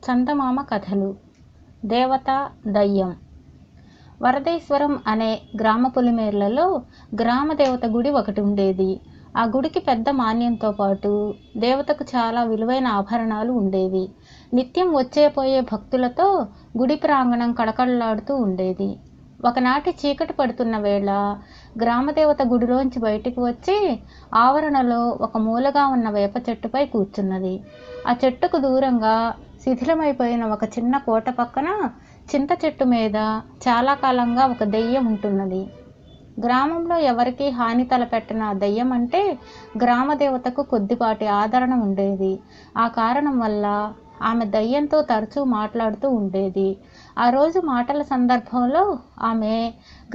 చందమామ కథలు. దేవత, దయ్యం. వరదేశ్వరం అనే గ్రామ పొలిమేర్లలో గ్రామదేవత గుడి ఒకటి ఉండేది. ఆ గుడికి పెద్ద మాన్యంతో పాటు దేవతకు చాలా విలువైన ఆభరణాలు ఉండేవి. నిత్యం వచ్చేపోయే భక్తులతో గుడి ప్రాంగణం కళకళలాడుతూ ఉండేది. ఒకనాటి చీకటి పడుతున్న వేళ గ్రామదేవత గుడిలోంచి బయటికి వచ్చి ఆవరణలో ఒక మూలగా ఉన్న వేప చెట్టుపై కూర్చున్నది. ఆ చెట్టుకు దూరంగా శిథిలమైపోయిన ఒక చిన్న కోట పక్కన చింత చెట్టు మీద చాలా కాలంగా ఒక దెయ్యం ఉంటున్నది. గ్రామంలో ఎవరికీ హాని తలపెట్టిన ఆ దెయ్యం అంటే గ్రామదేవతకు కొద్దిపాటి ఆదరణ ఉండేది. ఆ కారణం వల్ల ఆమె దయ్యంతో తరచూ మాట్లాడుతూ ఉండేది. ఆ రోజు మాటల సందర్భంలో ఆమె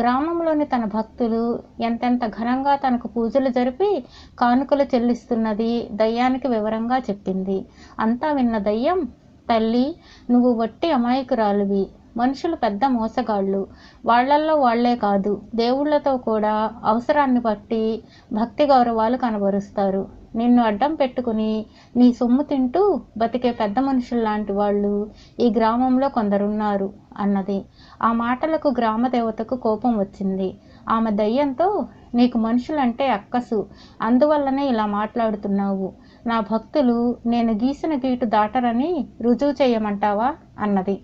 గ్రామంలోని తన భక్తులు ఎంతెంత ఘనంగా తనకు పూజలు జరిపి కానుకలు చెల్లిస్తున్నది దయ్యానికి వివరంగా చెప్పింది. అంతా విన్న దయ్యం, తల్లి, నువ్వు వట్టి అమాయకురాలివి. మనుషులు పెద్ద మోసగాళ్ళు. వాళ్లల్లో వాళ్లే కాదు, దేవుళ్లతో కూడా అవసరాన్ని బట్టి భక్తి గౌరవాలు కనబరుస్తారు. నిన్ను అడ్డం పెట్టుకుని నీ సొమ్ము తింటూ బతికే పెద్ద మనుషుల్లాంటి వాళ్ళు ఈ గ్రామంలో కొందరున్నారు అన్నది. ఆ మాటలకు గ్రామదేవతకు కోపం వచ్చింది. ఆమె దయ్యంతో, నీకు మనుషులంటే అక్కసు, అందువల్లనే ఇలా మాట్లాడుతున్నావు. నా భక్తులు నేను గీసిన గీటు దాటరని రుజువు చేయమంటావా అన్నది.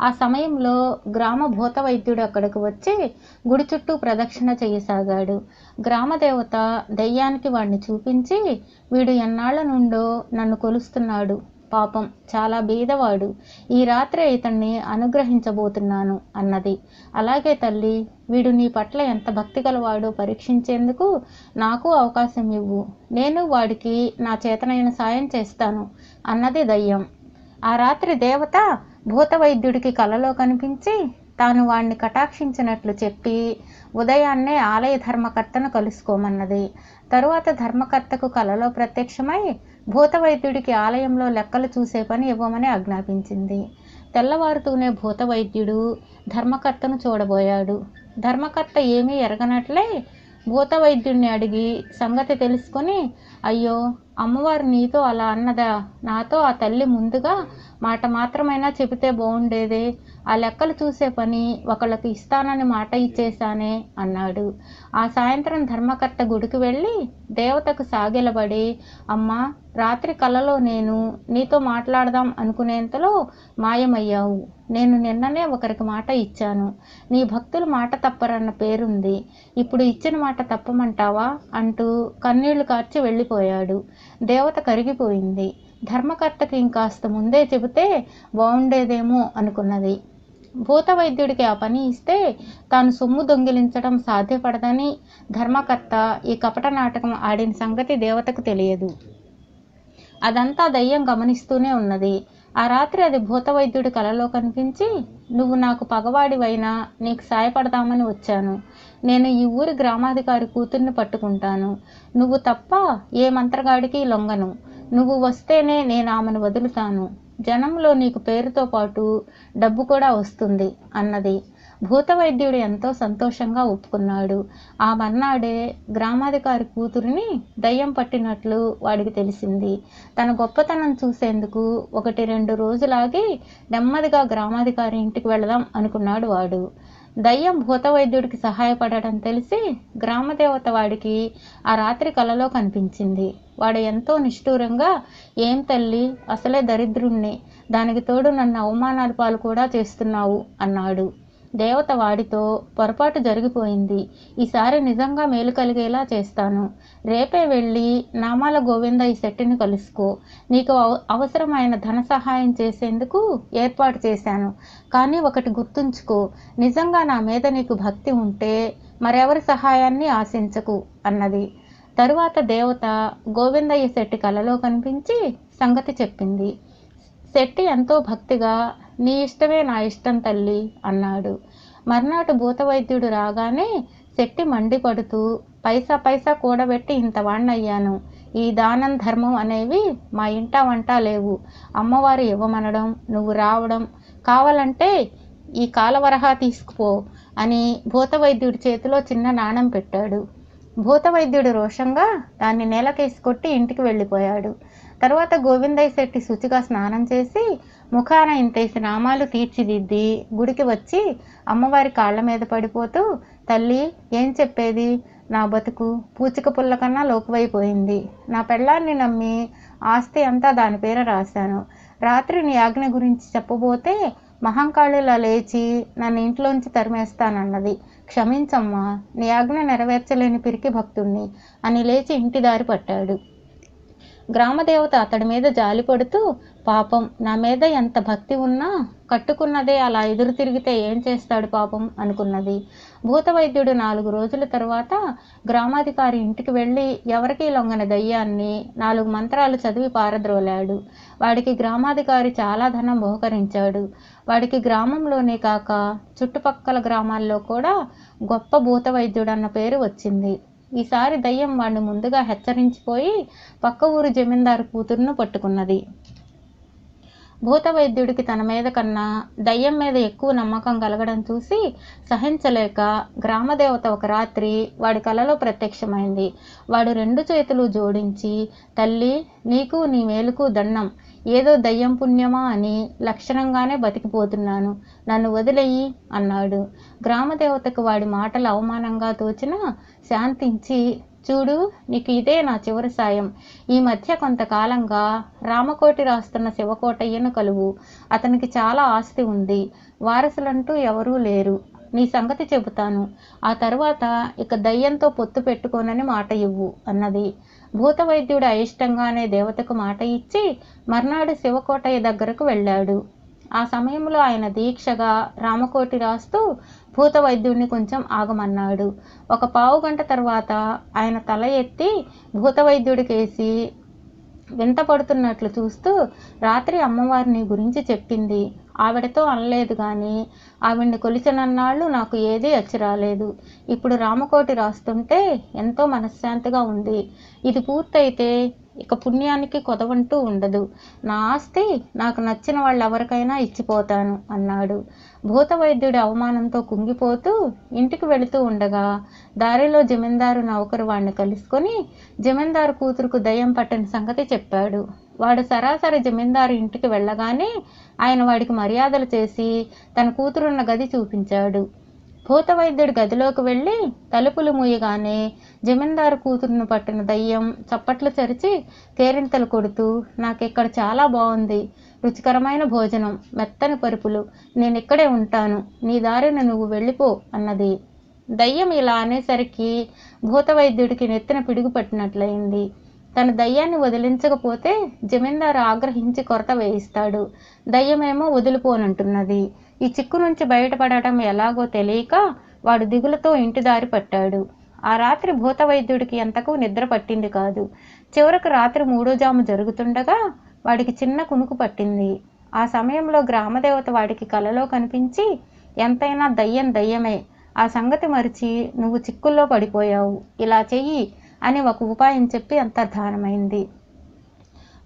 ఆ సమయంలో గ్రామ భూత వైద్యుడు అక్కడికి వచ్చి గుడి చుట్టూ ప్రదక్షిణ చేయసాగాడు. గ్రామదేవత దయ్యానికి వాడిని చూపించి, వీడు ఎన్నాళ్ల నుండో నన్ను కొలుస్తున్నాడు. పాపం, చాలా బీదవాడు. ఈ రాత్రే ఇతన్ని అనుగ్రహించబోతున్నాను అన్నది. అలాగే తల్లి, వీడు నీ పట్ల ఎంత భక్తి గలవాడో పరీక్షించేందుకు నాకు అవకాశం ఇవ్వు. నేను వాడికి నా చేతనైన సాయం చేస్తాను అన్నది దయ్యం. ఆ రాత్రి దేవత భూత వైద్యుడికి కలలో కనిపించి తాను వాణ్ణి కటాక్షించినట్లు చెప్పి ఉదయాన్నే ఆలయ ధర్మకర్తను కలుసుకోమన్నది. తరువాత ధర్మకర్తకు కలలో ప్రత్యక్షమై భూత వైద్యుడికి ఆలయంలో లెక్కలు చూసే పని ఇవ్వమని ఆజ్ఞాపించింది. తెల్లవారుతూనే భూత వైద్యుడు ధర్మకర్తను చూడబోయాడు. ధర్మకర్త ఏమీ ఎరగనట్లే భూత వైద్యుడిని అడిగి సంగతి తెలుసుకొని, అయ్యో, అమ్మవారు నీతో అలా అన్నదా? నాతో ఆ తల్లి ముందుగా మాట మాత్రమైనా చెబితే బాగుండేదే. ఆ లెక్కలు చూసే పని ఒకళ్ళకి ఇస్తానని మాట ఇచ్చేశానే అన్నాడు. ఆ సాయంత్రం ధర్మకర్త గుడికి వెళ్ళి దేవతకు సాగిలబడి, అమ్మా, రాత్రి కలలో నేను నీతో మాట్లాడదాం అనుకునేంతలో మాయమయ్యావు. నేను నిన్ననే ఒకరికి మాట ఇచ్చాను. నీ భక్తులు మాట తప్పరన్న పేరుంది. ఇప్పుడు ఇచ్చిన మాట తప్పమంటావా అంటూ కన్నీళ్లు కార్చి వెళ్ళిపోయాడు. దేవత కరిగిపోయింది. ధర్మకర్తకి ఇంకాస్త ముందే చెబితే బాగుండేదేమో అనుకున్నది. భూత వైద్యుడికి ఆ పని ఇస్తే తాను సొమ్ము దొంగిలించడం సాధ్యపడదని ధర్మకర్త ఈ కపట నాటకం ఆడిన సంగతి దేవతకు తెలియదు. అదంతా దయ్యం గమనిస్తూనే ఉన్నది. ఆ రాత్రి అది భూత వైద్యుడి కలలో కనిపించి, నువ్వు నాకు పగవాడివైనా నీకు సాయపడదామని వచ్చాను. నేను ఈ ఊరి గ్రామాధికారి కూతుర్ని పట్టుకుంటాను. నువ్వు తప్ప ఏ మంత్రగాడికి లొంగను. నువ్వు వస్తేనే నేను ఆమెను వదులుతాను. జనంలో నీకు పేరుతో పాటు డబ్బు కూడా వస్తుంది అన్నది. భూత వైద్యుడు ఎంతో సంతోషంగా ఒప్పుకున్నాడు. ఆ మర్నాడే గ్రామాధికారి కూతురిని దయ్యం పట్టినట్లు వాడికి తెలిసింది. తన గొప్పతనం చూసేందుకు 1-2 రోజులాగి నెమ్మదిగా గ్రామాధికారి ఇంటికి వెళదాం అనుకున్నాడు వాడు. దయ్యం భూత వైద్యుడికి సహాయపడటం తెలిసి గ్రామదేవత వాడికి ఆ రాత్రి కలలో కనిపించింది. వాడు ఎంతో నిష్ఠూరంగా, ఏం తల్లి, అసలే దరిద్రుణ్ణి, దానికి తోడు నన్ను అవమానాల పాలు కూడా చేస్తున్నావు అన్నాడు. దేవత వాడితో, పొరపాటు జరిగిపోయింది. ఈసారి నిజంగా మేలు కలిగేలా చేస్తాను. రేపే వెళ్ళి నామాల గోవిందయ్య శెట్టిని కలుసుకో. నీకు అవసరమైన ధన సహాయం చేసేందుకు ఏర్పాటు చేశాను. కానీ ఒకటి గుర్తుంచుకో, నిజంగా నా మీద నీకు భక్తి ఉంటే మరెవరి సహాయాన్ని ఆశించకు అన్నది. తరువాత దేవత గోవిందయ్య శెట్టి కలలో కనిపించి సంగతి చెప్పింది. శెట్టి ఎంతో భక్తిగా, నీ ఇష్టమే నా ఇష్టం తల్లి అన్నాడు. మర్నాడు భూత వైద్యుడు రాగానే శెట్టి మండిపడుతూ, పైసా పైసా కూడబెట్టి ఇంత వాణ్ణయ్యాను. ఈ దానం ధర్మం అనేవి మా ఇంటా వంట లేవు. అమ్మవారు ఇవ్వమనడం, నువ్వు రావడం, కావాలంటే ఈ కాలవరహా తీసుకుపో అని భూత వైద్యుడి చేతిలో చిన్న నాణం పెట్టాడు. భూత వైద్యుడు రోషంగా దాన్ని నేలకేసి కొట్టి ఇంటికి వెళ్ళిపోయాడు. తర్వాత గోవిందయ్య శెట్టి శుచిగా స్నానం చేసి ముఖాన ఇంతేసి నామాలు తీర్చిదిద్ది గుడికి వచ్చి అమ్మవారి కాళ్ళ మీద పడిపోతూ, తల్లి ఏం చెప్పేది, నా బతుకు పూచిక పుల్ల కన్నా లోకువైపోయింది. నా పెళ్ళాన్ని నమ్మి ఆస్తి అంతా దాని పేర రాశాను. రాత్రి నీ ఆజ్ఞ గురించి చెప్పబోతే మహంకాళిలా లేచి నన్ను ఇంట్లోంచి తరిమేస్తానన్నది. క్షమించమ్మా, నీ ఆజ్ఞ నెరవేర్చలేని పిరికి భక్తుణ్ణి అని లేచి ఇంటి దారి పట్టాడు. గ్రామదేవత అతడి మీద జాలి పడుతూ, పాపం, నా మీద ఎంత భక్తి ఉన్నా కట్టుకున్నదే అలా ఎదురు తిరిగితే ఏం చేస్తాడు పాపం అనుకున్నది. భూతవైద్యుడు 4 రోజుల తరువాత గ్రామాధికారి ఇంటికి వెళ్ళి ఎవరికీ లొంగని దయ్యాన్ని 4 మంత్రాలు చదివి పారద్రోలాడు. వాడికి గ్రామాధికారి చాలా ధనం బహుకరించాడు. వాడికి గ్రామంలోనే కాక చుట్టుపక్కల గ్రామాల్లో కూడా గొప్ప భూతవైద్యుడన్న పేరు వచ్చింది. ఈసారి దయ్యం వాడిని ముందుగా హెచ్చరించిపోయి పక్క ఊరు జమీందారు కూతురును పట్టుకున్నది. భూతవైద్యుడికి తన మీద కన్నా దయ్యం మీద ఎక్కువ నమ్మకం కలగడం చూసి సహించలేక గ్రామదేవత ఒక రాత్రి వాడి కలలో ప్రత్యక్షమైంది. వాడు 2 చేతులు జోడించి, తల్లి, నీకు నీ మేలుకు దండం, ఏదో దయ్యం పుణ్యమా అని లక్షణంగానే బతికిపోతున్నాను, నన్ను వదిలేయి అన్నాడు. గ్రామదేవతకు వాడి మాటలు అవమానంగా తోచినా శాంతించి, చూడు, నీకు ఇదే నా చివరి సాయం. ఈ మధ్య కొంతకాలంగా రామకోటి రాస్తున్న శివకోటయ్యను కలువు. అతనికి చాలా ఆస్తి ఉంది. వారసులంటూ ఎవరూ లేరు. నీ సంగతి చెబుతాను. ఆ తర్వాత ఇక దయ్యంతో పొత్తు పెట్టుకోనని మాట ఇవ్వు అన్నది. భూతవైద్యుడు అయిష్టంగానే దేవతకు మాట ఇచ్చి మర్నాడు శివకోటయ్య దగ్గరకు వెళ్ళాడు. ఆ సమయంలో ఆయన దీక్షగా రామకోటి రాస్తూ భూతవైద్యుడిని కొంచెం ఆగమన్నాడు. ఒక పావుగంట తర్వాత ఆయన తల ఎత్తి భూతవైద్యుడికేసి వింత పడుతున్నట్లు చూస్తూ, రాత్రి అమ్మవారిని గురించి చెప్పింది. ఆవిడతో అనలేదు కానీ ఆవిడ్ని కొలిచనన్నాళ్ళు నాకు ఏదీ అచ్చి రాలేదు. ఇప్పుడు రామకోటి రాస్తుంటే ఎంతో మనశ్శాంతిగా ఉంది. ఇది పూర్తయితే ఇక పుణ్యానికి కొదవంటూ ఉండదు. నా ఆస్తి నాకు నచ్చిన వాళ్ళు ఎవరికైనా ఇచ్చిపోతాను అన్నాడు. భూతవైద్యుడి అవమానంతో కుంగిపోతూ ఇంటికి వెళుతూ ఉండగా దారిలో జమీందారు నౌకరు వాడిని కలుసుకొని జమీందారు కూతురుకు దయ్యం పట్టిన సంగతి చెప్పాడు. వాడు సరాసరి జమీందారు ఇంటికి వెళ్ళగానే ఆయన వాడికి మర్యాదలు చేసి తన కూతురున్న గది చూపించాడు. భూతవైద్యుడి గదిలోకి వెళ్ళి తలుపులు మూయగానే జమీందారు కూతురును పట్టిన దయ్యం చప్పట్లు చరిచి కేరింతలు కొడుతూ, నాకిక్కడ చాలా బాగుంది, రుచికరమైన భోజనం, మెత్తని పరుపులు, నేనిక్కడే ఉంటాను, నీ దారిని నువ్వు వెళ్ళిపో అన్నది. దయ్యం ఇలా అనేసరికి భూతవైద్యుడికి నెత్తిన పిడుగు పట్టినట్లయింది. తన దయ్యాన్ని వదిలించకపోతే జమీందారు ఆగ్రహించి కొరత వేయిస్తాడు. దయ్యమేమో వదిలిపోనంటున్నది. ఈ చిక్కు నుంచి బయటపడటం ఎలాగో తెలియక వాడు దిగులతో ఇంటి దారి పట్టాడు. ఆ రాత్రి భూతవైద్యుడికి ఎంతకు నిద్ర పట్టింది కాదు. చివరకు రాత్రి 3వ జాము జరుగుతుండగా వాడికి చిన్న కునుకు పట్టింది. ఆ సమయంలో గ్రామదేవత వాడికి కలలో కనిపించి, ఎంతైనా దయ్యం దయ్యమే, ఆ సంగతి మరిచి నువ్వు చిక్కుల్లో పడిపోయావు, ఇలా చెయ్యి అని ఒక ఉపాయం చెప్పి అంతర్ధానమైంది.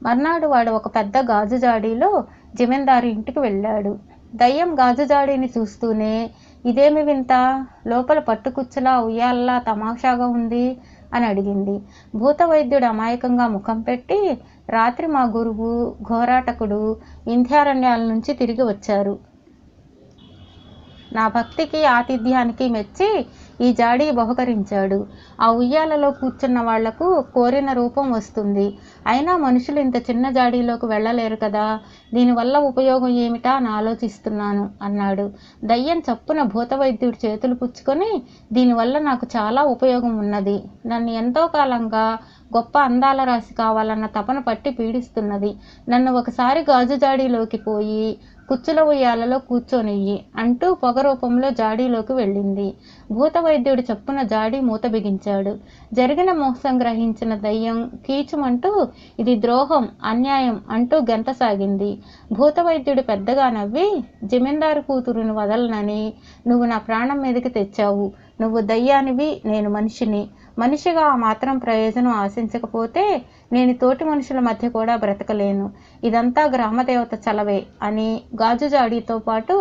మర్నాడు వాడు ఒక పెద్ద గాజు జాడీలో జమీందారు ఇంటికి వెళ్ళాడు. దయ్యం గాజు జాడీని చూస్తూనే, ఇదేమి వింత, లోపల పట్టుకుచ్చులా ఉయ్యాలలా తమాషాగా ఉంది అని అడిగింది. భూతవైద్యుడు అమాయకంగా ముఖం పెట్టి, రాత్రి మా గురువు ఘోరాటకుడు వింధ్యారణ్యాల నుంచి తిరిగి వచ్చారు. నా భక్తికి ఆతిథ్యానికి మెచ్చి ఈ జాడీ బహుకరించాడు. ఆ ఉయ్యాలలో కూర్చున్న వాళ్లకు కోరిన రూపం వస్తుంది. అయినా మనుషులు ఇంత చిన్న జాడీలోకి వెళ్ళలేరు కదా, దీనివల్ల ఉపయోగం ఏమిటా అని ఆలోచిస్తున్నాను అన్నాడు. దయ్యం చప్పున భూతవైద్యుడి చేతులు పుచ్చుకొని, దీనివల్ల నాకు చాలా ఉపయోగం ఉన్నది. నన్ను ఎంతో కాలంగా గొప్ప అందాల రాశి కావాలన్న తపన పట్టి పీడిస్తున్నది. నన్ను ఒకసారి గాజు జాడీలోకి పోయి కుచ్చుల ఉయ్యాలలో కూర్చొనియ్యి అంటూ పొగ రూపంలో జాడీలోకి వెళ్ళింది. భూతవైద్యుడు చప్పున జాడీ మూత బిగించాడు. జరిగిన మోసం గ్రహించిన దయ్యం కీచుమంటూ, ఇది ద్రోహం, అన్యాయం అంటూ గెంతసాగింది. భూతవైద్యుడు పెద్దగా నవ్వి, జమీందారు కూతురుని వదలనని నువ్వు నా ప్రాణం మీదకి తెచ్చావు. నువ్వు దయ్యానివి, నేను మనిషిని. మనిషిగా ఆ మాత్రం ప్రయోజనం ఆశించకపోతే నేను తోటి మనుషుల మధ్య కూడా బ్రతకలేను. ఇదంతా గ్రామదేవత చలవే అని గాజు జాడీతో పాటు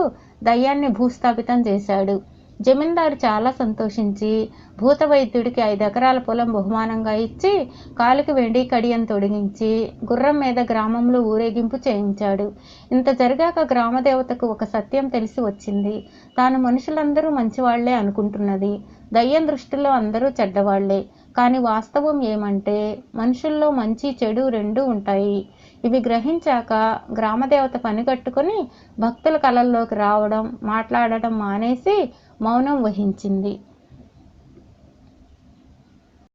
దయ్యాన్ని భూస్థాపితం చేశాడు. జమీందారు చాలా సంతోషించి భూత వైద్యుడికి 5 ఎకరాల పొలం బహుమానంగా ఇచ్చి కాలుకి వెండి కడియం తొడిగించి గుర్రం మీద గ్రామంలో ఊరేగింపు చేయించాడు. ఇంత జరిగాక గ్రామదేవతకు ఒక సత్యం తెలిసి వచ్చింది. తాను మనుషులందరూ మంచివాళ్లే అనుకుంటున్నది. దయ్యం దృష్టిలో అందరూ చెడ్డవాళ్లే. కానీ వాస్తవం ఏమంటే మనుషుల్లో మంచి చెడు రెండూ ఉంటాయి. ఇవి గ్రహించాక గ్రామదేవత పనిగట్టుకుని భక్తుల కలల్లోకి రావడం, మాట్లాడటం మానేసి మౌనం వహించింది.